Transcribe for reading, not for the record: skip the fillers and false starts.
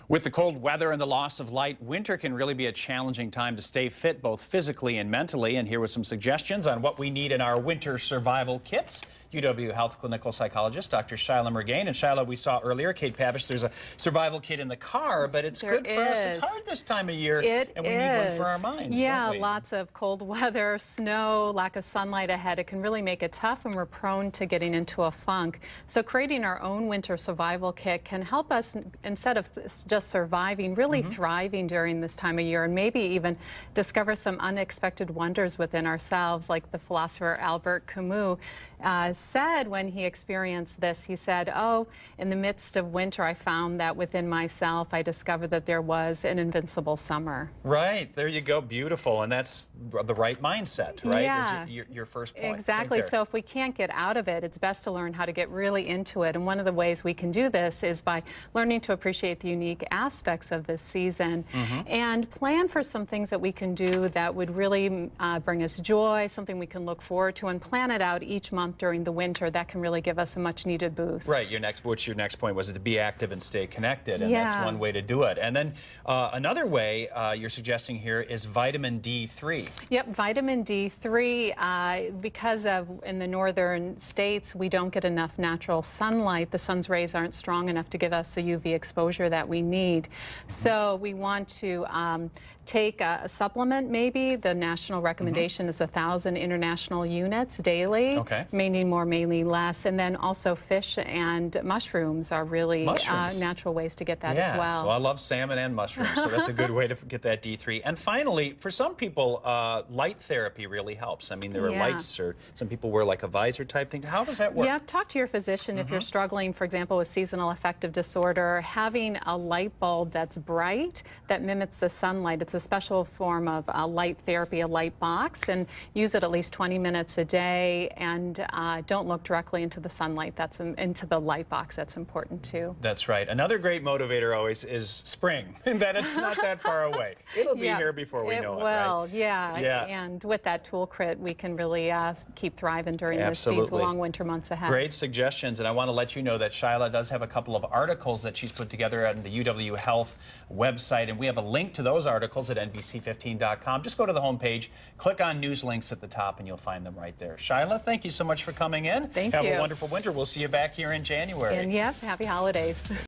With the cold weather and the loss of light, winter can really be a challenging time to stay fit both physically and mentally. And here were some suggestions on what we need in our winter survival kits. UW Health clinical psychologist Dr. Shyla Mergain. And Shyla, we saw earlier, Kate Pavish, there's a survival kit in the car, but it's good for us. It's hard this time of year, and we need one for our minds. Yeah, don't we? Lots of cold weather, snow, lack of sunlight ahead. It can really make it tough, and we're prone to getting into a funk. So creating our own winter survival kit can help us, instead of just surviving, really thriving during this time of year, and maybe even discover some unexpected wonders within ourselves, like the philosopher Albert Camus said when he experienced this. He said, "Oh, in the midst of winter, I found that within myself, I discovered that there was an invincible summer." Right, there you go, beautiful, and that's the right mindset, right? Yeah, is your first point. exactly. Right, so if we can't get out of it, it's best to learn how to get really into it. And one of the ways we can do this is by learning to appreciate the unique aspects of this season and plan for some things that we can do that would really bring us joy, something we can look forward to, and plan it out each month during the winter. That can really give us a much needed boost. Right, your next point was to be active and stay connected, and that's one way to do it. And then another way you're suggesting here is vitamin D3. Yep, vitamin D3, because of in the northern states we don't get enough natural sunlight. The sun's rays aren't strong enough to give us the UV exposure that we need. So we want to take a supplement maybe. The national recommendation is 1,000 international units daily. Okay. May need more, may need less. And then also fish and mushrooms are really natural ways to get that as well. So I love salmon and mushrooms, so that's a good way to get that D3. And finally, for some people, light therapy really helps. I mean, there are lights, or some people wear like a visor type thing. How does that work? Yeah, talk to your physician if you're struggling, for example, with seasonal affective disorder. Having a light bulb that's bright, that mimics the sunlight, it's a special form of light therapy, a light box, and use it at least 20 minutes a day, and don't look directly into the sunlight. That's into the light box. That's important too. That's right. Another great motivator always is spring, that it's not that far away. It'll be here before we know it, right? Yeah. And with that toolkit, we can really keep thriving during these long winter months ahead. Great suggestions, and I want to let you know that Shyla does have a couple of articles that she's put together on the UW Health website, and we have a link to those articles at NBC15.com. Just go to the homepage, click on news links at the top, and you'll find them right there. Shyla, thank you so much for coming in. Thank you. Have a wonderful winter. We'll see you back here in January. And happy holidays.